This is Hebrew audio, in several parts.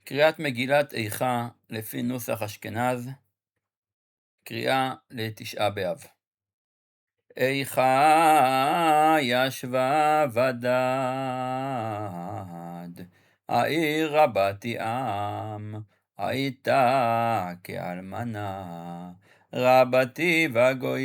קריאת מגילת איכה לפי נוסח אשכנז, קריאה לתשעה באב. איכה ישבה ודד, העיר רבתי עם, הייתה כאלמנה, רבתי בגויים,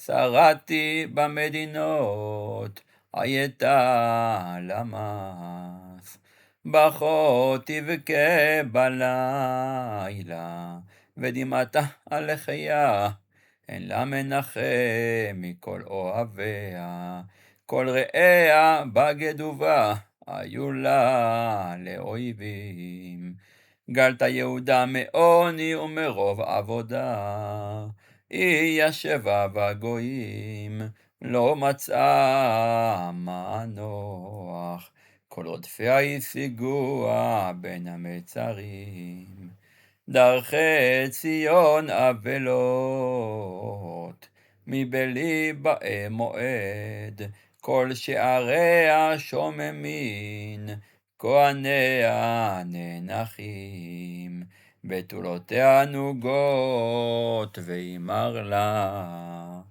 שרתי במדינות, הייתה למס. בכה תבכה בלילה, ודמעתה על לחייה, אין לה מנחם מכל אוהביה, כל רעיה בגדובה, היו לה לאויבים. גלתה יהודה מעוני ומרוב עבודה, היא ישבה בגויים, לא מצאה מנוח. כל רודפיה השיגוה בין המצרים. דרכי ציון אבלות, מבלי באי מועד, כל שעריה שוממין, כהניה נאנחים, בתולותיה נוגות וימר לה.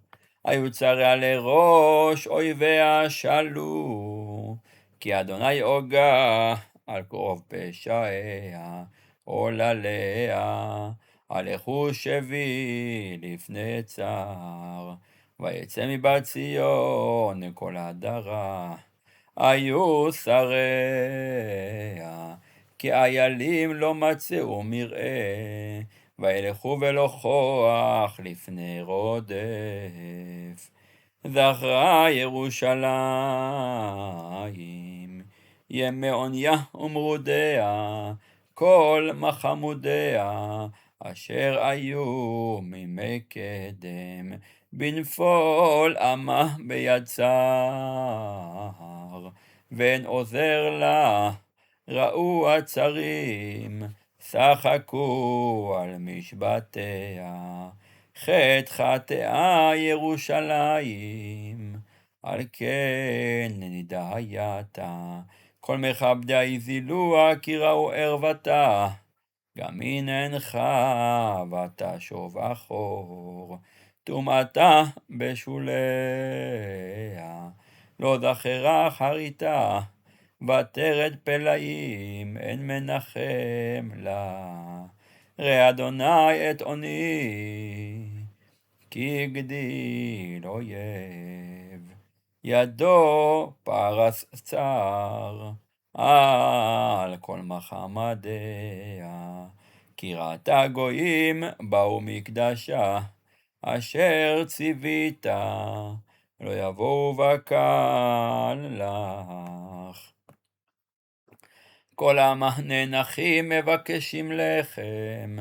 היו צריה לראש אויביה שלו, כי אדוני הוגה על קרוב פשעיה, עולליה, הלכו שבי לפני צר, ויצא מבת ציון כל הדרה. היו שריה, כי איילים לא מצאו מרעה, וילכו ולא כוח לפני רודף. זכרה ירושלים, ימי עוניה ומרודיה, כל מחמודיה, אשר היו מימי קדם, בנפול עמה ביד צר, ואין עוזר לה, ראו הצרים, שחקו על משבטיה, חטא חטאה ירושלים, על כן נדהייתה, כל מכבדיה הזילוה, כי ראו ערוותה, גם היא נאנחה ותשוב אחור, טומאתה בשוליה, לא זכרה חריתה, ותרד פלאים, אין מנחם לה. ראה אדוני את עוני, כי הגדיל אויב, ידו פרס צר, על כל מחמדיה, כי ראתה גויים באו מקדשה, אשר ציוויתה, לא יבואו בקל לך. כל הנאנחים מבקשים לחם,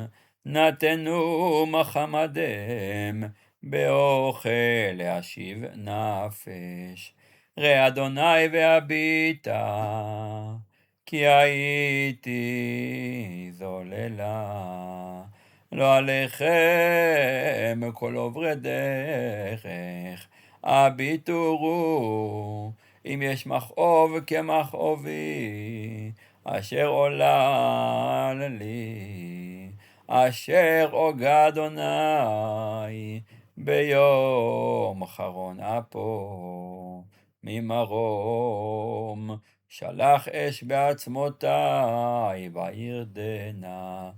נתנו מחמדם, באוכל להשיב נפש. ראה אדוני והביטה, כי הייתי זוללה. לא עליכם כל עוברי דרך, הביטורו, אם יש מכאוב כמכאובי, אשר עולה לי, אשר הוגה אדוני, ביום אחרון אפו, ממרום, שלח אש בעצמותי, וירדנה,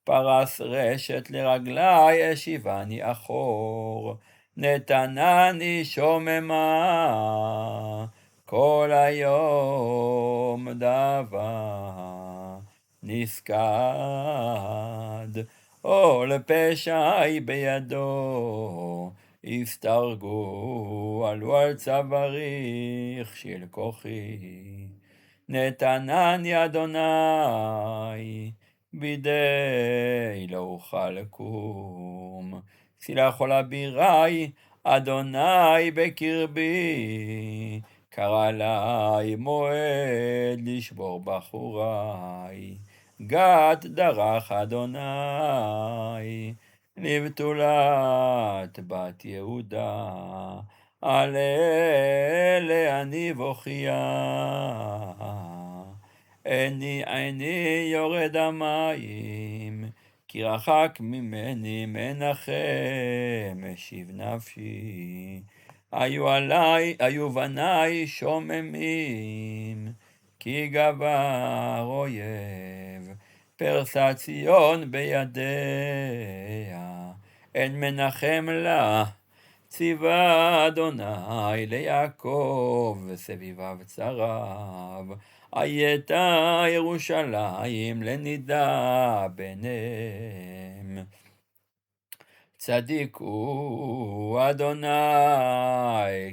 פרס רשת לרגלי, השיבני אחור, נתנני שוממה, כל היום דבר נסקד, עול פשעי בידו, הסתרגו, עלו על צווארי, הכשיל כוחי, נתנני אדוני, בידי לא אוכל לקום, צילה כל אבירי, אדוני בקרבי, קרא לי מועד לשבור בחורי, גת דרך אדוני, לבתולת בת יהודה, על אלה אני בוכייה, עיני עיני יורד המים, כי רחק ממני מנחם, משיב נפשי. היו בניי שוממים, כי גבר אויב, פרסה ציון בידיה, אין מנחם לה. ציווה אדוני ליעקב וסביביו צריו, הייתה ירושלים לנידה ביניהם. צדיק הוא אדוני,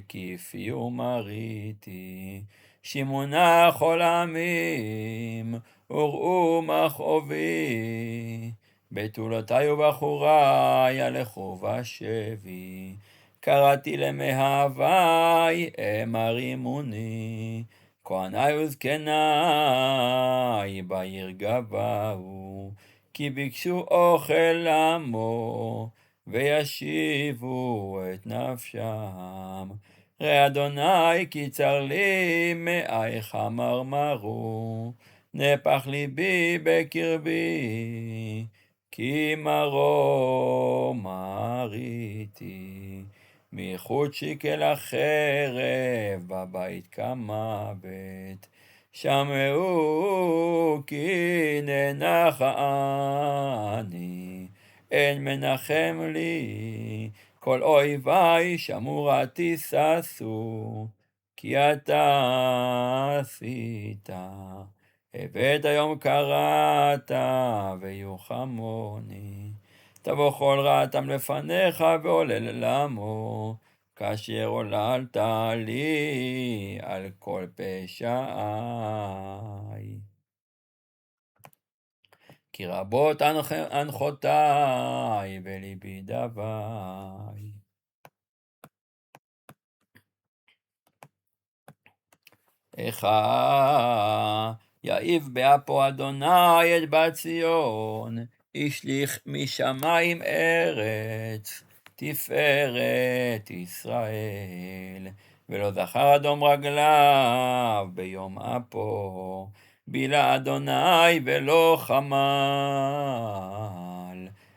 כי פי ומריתי, שמעונה כל העמים, וראו מכאובי. בתולותי ובחורי ילכו בשבי, קראתי למאהבי המה רימוני. כהני וזקני בעיר גבהו, כי ביקשו אוכל לעמו, וישיבו את נפשם. ראה אדוני כי צר לי מאיך מרמרו, נפח ליבי בקרבי, כי מרום מריתי. מחוץ שיקל החרב, בבית כמוות, שמעו כי נאנח אני, אין מנחם לי. כל אויבי שמורתי ששו, כי אתה עשית. הבאת היום קראת ויוחמוני. תבוא כל רעתם לפניך ועולל למו, כאשר עוללת לי על כל פשעי. כי רבות הנחותיי וליבי דווי. איכה יעיב באפו אדוני את בת ציון, השליך משמיים ארץ, תפארת ישראל. ולא זכר אדום רגליו ביום אפו, בילה אדוני ולא חמל.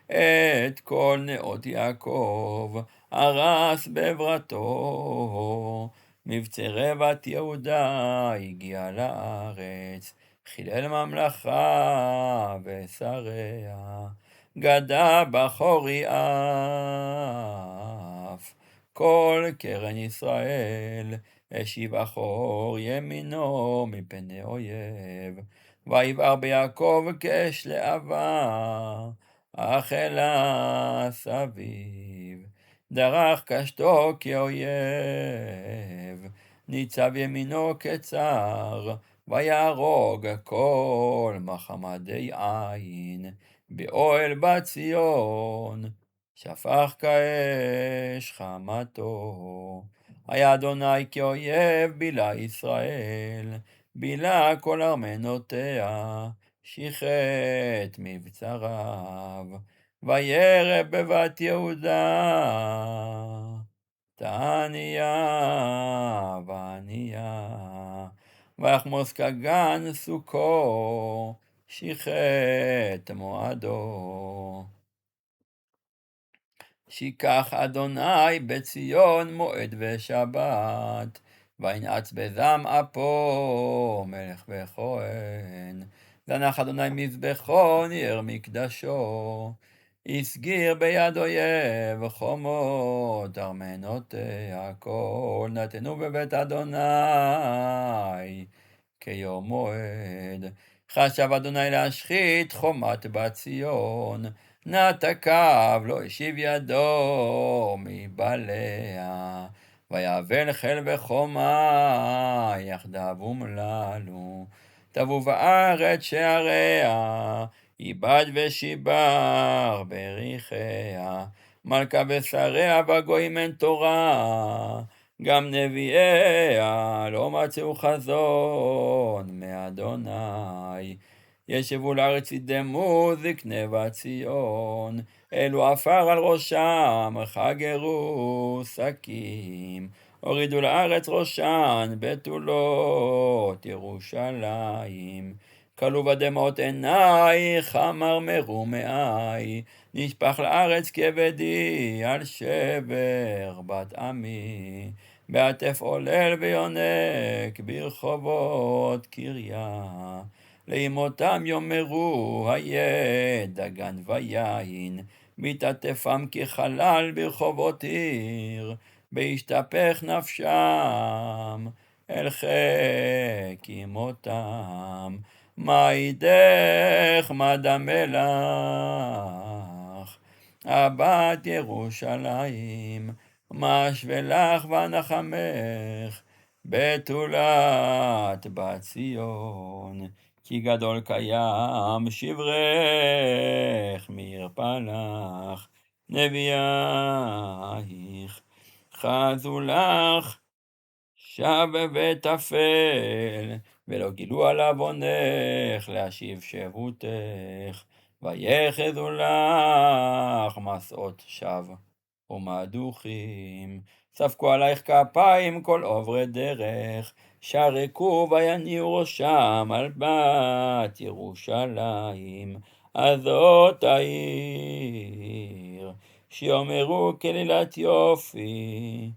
את כל נאות יעקב הרס בברתו, מבצרי בת יהודה הגיע לארץ, חילל ממלכה ושריה, גדה בחורי אף. כל קרן ישראל השיב אחור ימינו מפני אויב, ויבער ביעקב כאש להבה, אכלה סביב. דרך קשתו כאויב, ניצב ימינו כצר, ויהרוג כל מחמדי עין, באוהל בציון, שפך כאש חמתו. היה אדוני כאויב בילה ישראל, בילה כל ארמנותיה, שיחת מבצריו, וירא בבת יהודה, תעניה ועניה, ויחמוס כגן סוכו, שיחת מועדו. שיקח אדוני בציון מועד ושבת, וינעץ בזעם אפו מלך וכהן. זנח אדוני מזבחו ניער מקדשו, הסגיר ביד אויב חומות ארמנותיה. כל נתנו בבית אדוני כיום מועד. חשב אדוני להשחית חומת בציון, נתקיו לא השיב ידו מבעליה. ויאבל חיל וחומה יחדיו אומללו, טבעו בארץ שעריה, איבד ושיבר בריחיה. מלכה ושריה בגויים אין תורה, גם נביאיה לא מצאו חזון מאדוני. ישבו לארץ ידמו זקני בת ציון, אלו עפר על ראשם חגרו שקים, הורידו לארץ ראשן, בתולות ירושלים. כלו בדמעות עינייך, אמרמרו מאי, נשפך לארץ כבדי, על שבר בת עמי. בעטף עולל ויונק, ברחובות קריה. לאמותם יאמרו, היה דגן ויין, מתעטפם כחלל ברחובות עיר. בהשתפך נפשם אל חיק אמותם. מה ידך מדה מלך, הבת ירושלים, מה אשבלך ונחמך, בתולת בת ציון. כי גדול קיים שברך, מי ירפא לך נביאייך. חזו לך שב ותפל, ולא גילו על עוונך, להשיב שבותך. ויחזו לך מסעות שווא ומדוכים, ספקו עלייך כפיים כל עוברי דרך, שרקו ויניעו ראשם על בת ירושלים, הזאת העיר. שיאמרו כלילת יופי,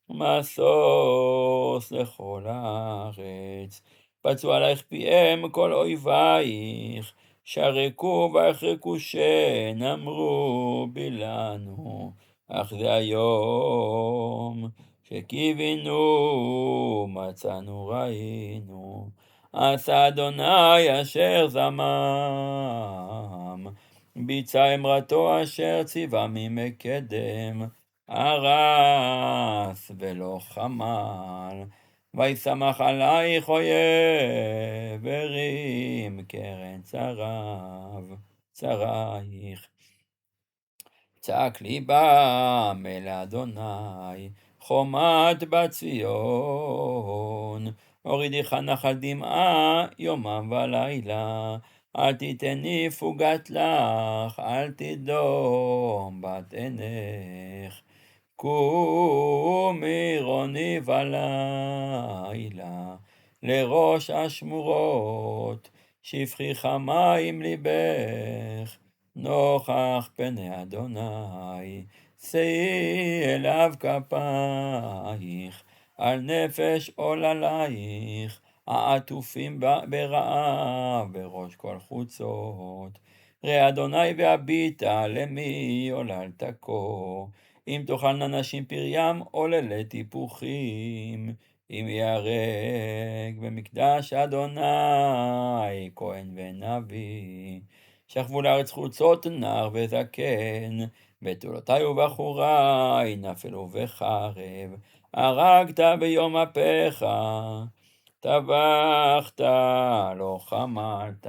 משוש לכל הארץ. פצעו עלייך פיהם כל אויבייך, שרקו ויחרקו שן, אמרו בילנו, אך זה היום שקיווינו, מצאנו ראינו. עשה אדוני אשר זמם, ביצע אמרתו אשר ציווה ממקדם. ארס ולא חמל, וישמח עלייך אויב, הרים קרן צריך. צעק ליבם אל אדוני, חומת בציון. הורידיך נחל דמעה יומם ולילה, אל תיתני פוגת לך, אל תדום בת עינך. קומי רוני ולילה, לראש השמורות, שפכי חמים ליבך, נוכח פני אדוני. שאי אליו כפייך, על נפש עול עלייך, העטופים ברעב בראש כל חוצות. ראה אדוני והביטה, למי עוללת כה? אם תאכלנה נשים פריים עוללי טיפוחים, אם ייהרג במקדש אדוני כהן ונביא. שכבו לארץ חוצות נער וזקן, בתולותי ובחורי נפלו בחרב. הרגת ביום אפיך, טבחת לא חמלת,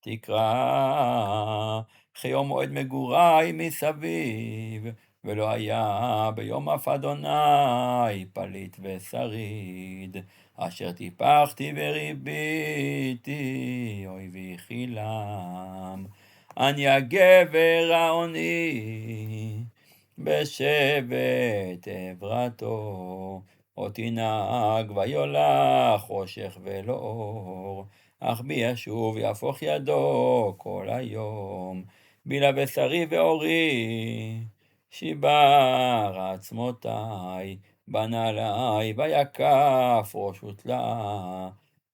תקרא כיום מועד מגורי מסביב, ולא היה ביום אף אדוני פליט ושריד. אשר טיפחתי וריביתי, אויבי חילם. אני הגבר העוני, בשבט עברתו, אותי נהג ויולך חושך ולא אור, אך בי ישוב יהפוך ידו כל היום. בילה בשרי ואורי, שיבר עצמותי, בנה עלי ויקף ראש ותלאה.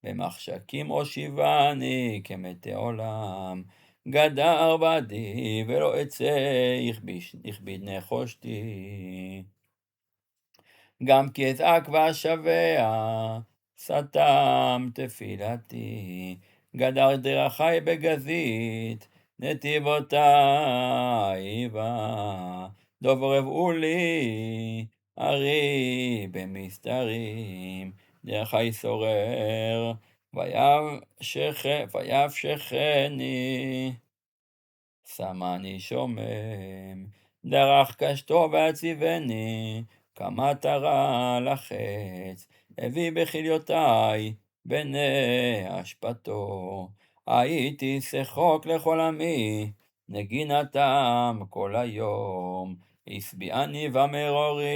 במחשכים הושיבני כמתי עולם, גדר בדי ולא אצא, הכביד נחושתי. גם כי אזעק ואשבע, סתם תפילתי. גדר דרכי בגזית, נתיבותי בה. דוברבו לי, ארי במסתרים. דרכי שורר, ויפשכני, שמני שומם. דרך קשתו והציבני, כמטרה לחץ. הביא בכליותי, בני אשפתו. הייתי שחוק לכל עמי, נגינתם כל היום. השביעני במרורי,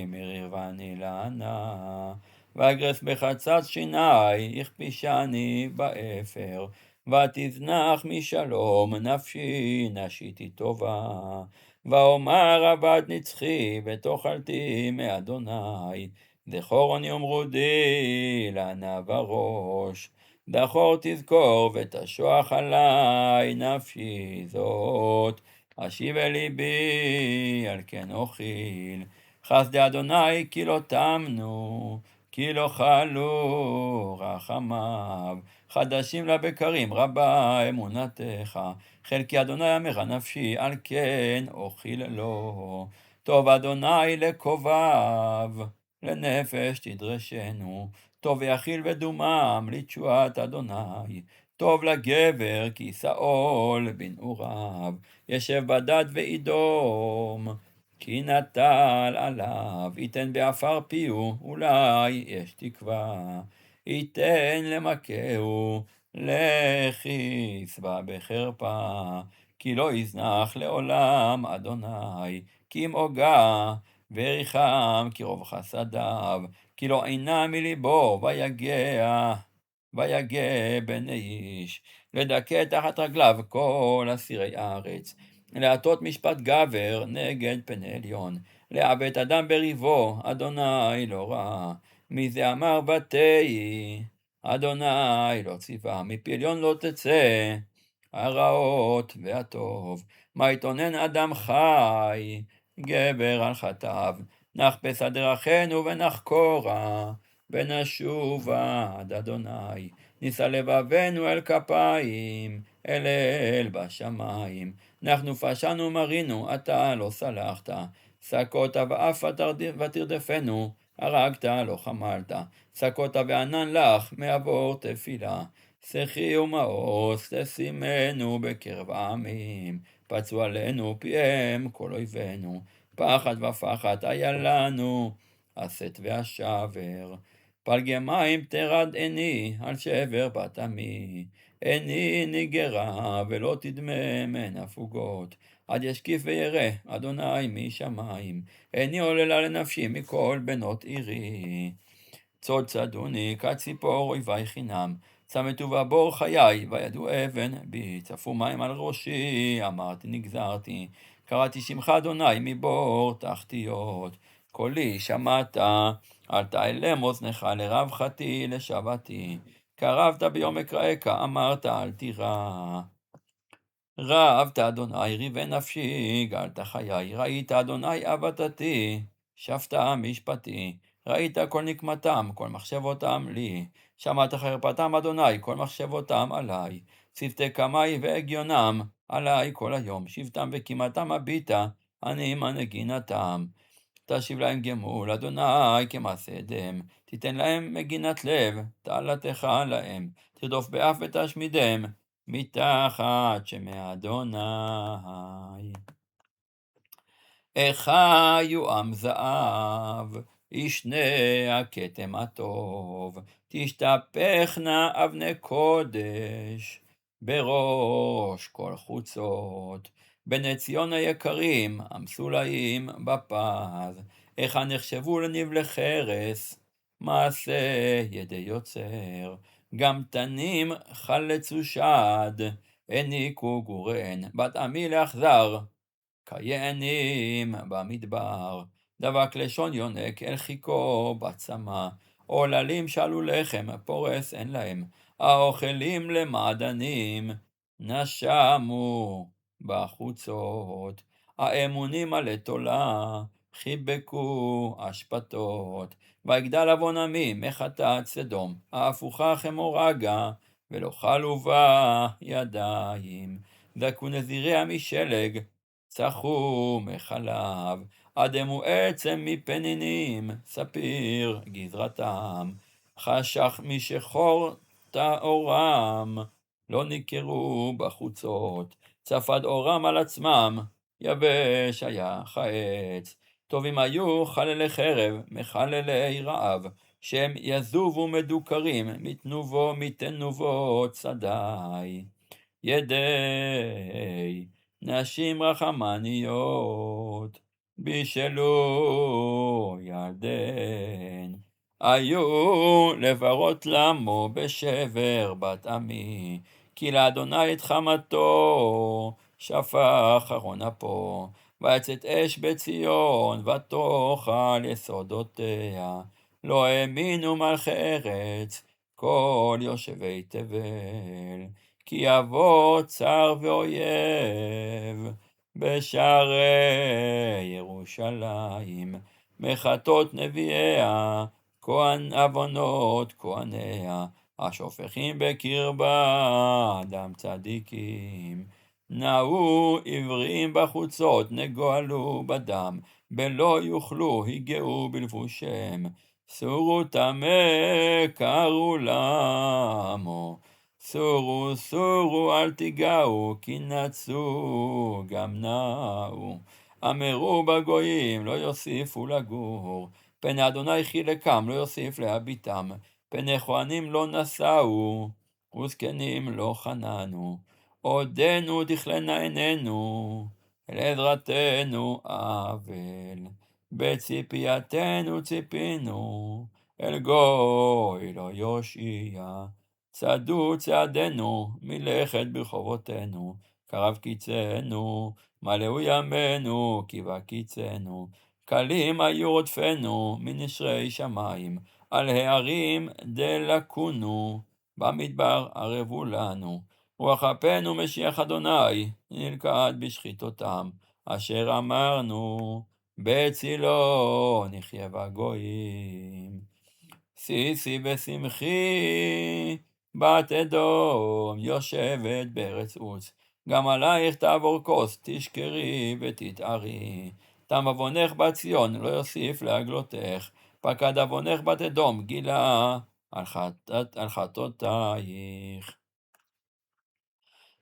מריבני לענה, ואגרס בחצץ שיני, הכפישני באפר, ותזנח משלום נפשי, נשיתי טובה. ואומר עבד נצחי, ותאכלתי מאדוני, זכור יאמרודי, לענה בראש. זכור תזכור ותשוח עלי נפשי זאת, אשיב אל ליבי על כן אוכיל. חסדי אדוני כי לא תמנו, כי לא חלו רחמיו. חדשים לבקרים רבה אמונתך, חלקי אדוני עמך נפשי, על כן אוכיל לו. טוב אדוני לקובב, לנפש תדרשנו, טוב ויכיל ודומם לתשועת אדוני. טוב לגבר כי שאול בנעוריו, ישב בדד ואידום, כי נטל עליו. ייתן בעפר פיהו, אולי יש תקווה, ייתן למכהו, לכי ישבע בחרפה. כי לא יזנח לעולם אדוני, כי אם אוגע וריחם כי רוב חסדיו. כי לא עינה מליבו ויגע בני איש. לדכא תחת רגליו כל אסירי הארץ, להטות משפט גבר נגד פני עליון, לעוות אדם בריבו, אדוני לא ראה. מי זה אמר ותהי, אדוני לא ציווה. מפי עליון לא תצא הרעות והטוב. מה יתאונן אדם חי, גבר על חטאיו. נחפש עד דרכינו ונחקורה, ונשובה עד אדוני. נישא לבבנו אל כפיים, אל בשמיים. אנחנו פשענו מרינו, אתה לא סלחת. שקות ואף ותרדפנו, הרגת לא חמלת. שקות וענן לך, מעבור תפילה. שחי ומאוס תשימנו בקרב העמים. פצו עלינו פיהם כל אויבינו. פחד ופחד היה לנו, הסת והשבר. פלגי מים תרד עיני, על שבר בת עמי. עיני נגרה ולא תדמה מן הפוגות. עד ישקיף וירא אדוני משמיים. עיני עוללה לנפשי מכל בנות עירי. צוד צדוני כציפור אויבי חינם, צמתו בבור חיי וידעו אבן בי. צפו מים על ראשי, אמרתי נגזרתי. קראתי שמך אדוני מבור תחתיות. קולי שמעת, אל תעלם אוזנך לרווחתי לשבתי. קרבת ביום אקראך, אמרת אל תירא. רבת אדוני ריבי נפשי, גאלת חיי. ראית אדוני עבדתי, שפת משפטי. ראית כל נקמתם, כל מחשבותם לי. שמעת חרפתם אדוני, כל מחשבותם עלי. צוותי קמי והגיונם, עלי כל היום. שבתם וקימתם הביטה, אני מנגינתם. תשיב להם גמול, אדוני כמעשה אדם. תיתן להם מגינת לב, תעלתך להם. תרדוף באף ותשמידם, מתחת שמי אדוני. איכה יועם זהב, ישנה הכתם הטוב. תשתפכנה אבני קודש, בראש כל חוצות. בני ציון היקרים, המסולאים בפז. איכה נחשבו לנבלי חרס, מעשה ידי יוצר. גם תנים חלצו שד, העניקו גורן. בת עמי לאכזר, כיענים במדבר. דבק לשון יונק אל חיכו בצמא. עוללים שאלו לחם, פורס אין להם. האוכלים למעדנים, נשמו בחוצות. האמונים על תולה, חיבקו אשפתות. ויגדל עוון עמי מחטאת סדום, ההפוכה חמורגה, ולא חלו בה ידיים. דקו נזיריה משלג, צחו מחלב. אדמו עצם מפנינים, ספיר גזרתם. חשך משחור טהורם, לא ניכרו בחוצות. צפד אורם על עצמם, יבש היה העץ. טובים היו חללי חרב, מחללי רעב, שהם יזובו מדוכרים, מתנובו מתנובות שדי. ידי נשים רחמניות, בישלו ילדיהן. היו לברות למו בשבר בת עמי, כי לאדוני את חמתו שפך ארון אפו. ויצאת אש בציון ותאכל יסודותיה. לא האמינו מלכי ארץ כל יושבי תבל. כי יבוא צר ואויב בשערי ירושלים. מחטות נביאיה, כהן עוונות כהניה, השופכים בקרבה דם צדיקים. נעו עברים בחוצות, נגועלו בדם, בלא יוכלו היגעו בלבושם. סורו טמא קראו למו, סורו סורו אל תיגעו, כי נצו גם נעו. אמרו בגויים לא יוסיפו לגור, פני אדוני חילקם לא יוסיף להביטם. פני כהנים לא נשאו, וזקנים לא חננו. עודנו תכלנה עינינו, אל עזרתנו אבל. בציפייתנו ציפינו, אל גוי לא יושיע. צעדו צעדנו מלכת ברחובותינו, קרב קיצנו, מלאו ימינו כי בקיצנו. קלים היו רודפנו מנשרי שמיים, על הערים דלקונו, במדבר ערבו לנו. רוח אפינו משיח אדוני, נלכד בשחיתותם, אשר אמרנו, בצילו נחיה בגויים. שישי ושמחי, בת אדום, יושבת בארץ עוץ. גם עלייך תעבור כוס, תשכרי ותתערי. תם עוונך בציון, לא יוסיף להגלותך. פקד עוונך בת אדום, גילה על חטאותייך.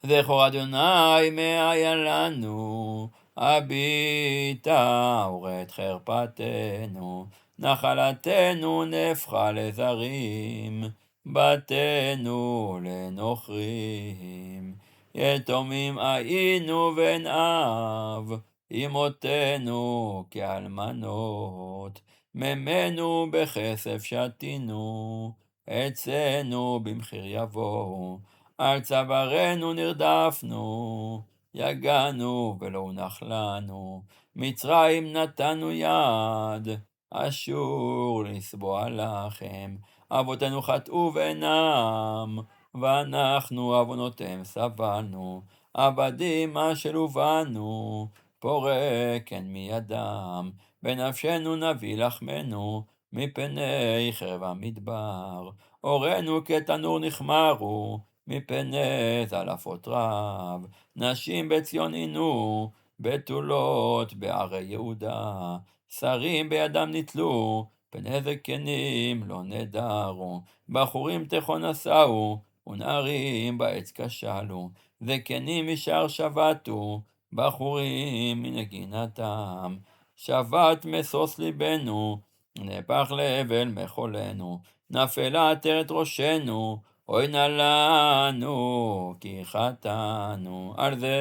זכור אדוני מאיה לנו, הביטה ורד חרפתנו. נחלתנו נהפכה לזרים, בתינו לנוכרים. יתומים היינו בן אב, אמותינו כאלמנות. ממנו בכסף שתינו, אצלנו במחיר יבואו. על צווארנו נרדפנו, יגענו ולא הונח לנו. מצרים נתנו יד, אשור לסבוע לכם. אבותינו חטאו ואינם, ואנחנו עוונותיהם סבלנו. עבדים אשר הובנו, פורה כן מידם. בנפשנו נביא לחמנו, מפני חרב המדבר. אורנו כתנור נחמרו, מפני זלעפות רב. נשים בציון עינו, בתולות בערי יהודה. שרים בידם נתלו, פני זקנים לא נדרו. בחורים תיכון נשאו, ונערים בעץ כשלו. זקנים משער שבתו, בחורים מנגינתם. שבת משוש ליבנו, נהפך לאבל מחולנו. נפלה עטרת ראשנו, אוי נא לנו, כי חטאנו. על זה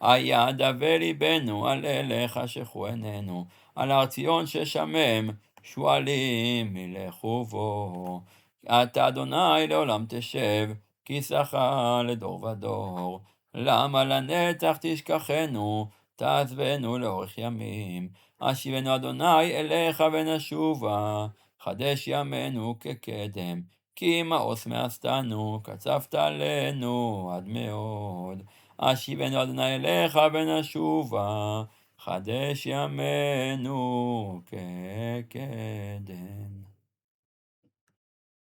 היה דווה ליבנו, על אלה חשכו עינינו. על הר ציון ששמם, שועלים מלכו בו. אתה אדוני לעולם תשב, כי שכה לדור ודור. למה לנצח תשכחנו, תעזבנו לאורך ימים. אשיבנו אדוני אליך ונשובה, חדש ימינו כקדם. כי מאוס מאסתנו, קצבת עלינו עד מאוד. אשיבנו אדוני אליך ונשובה, חדש ימינו כקדם.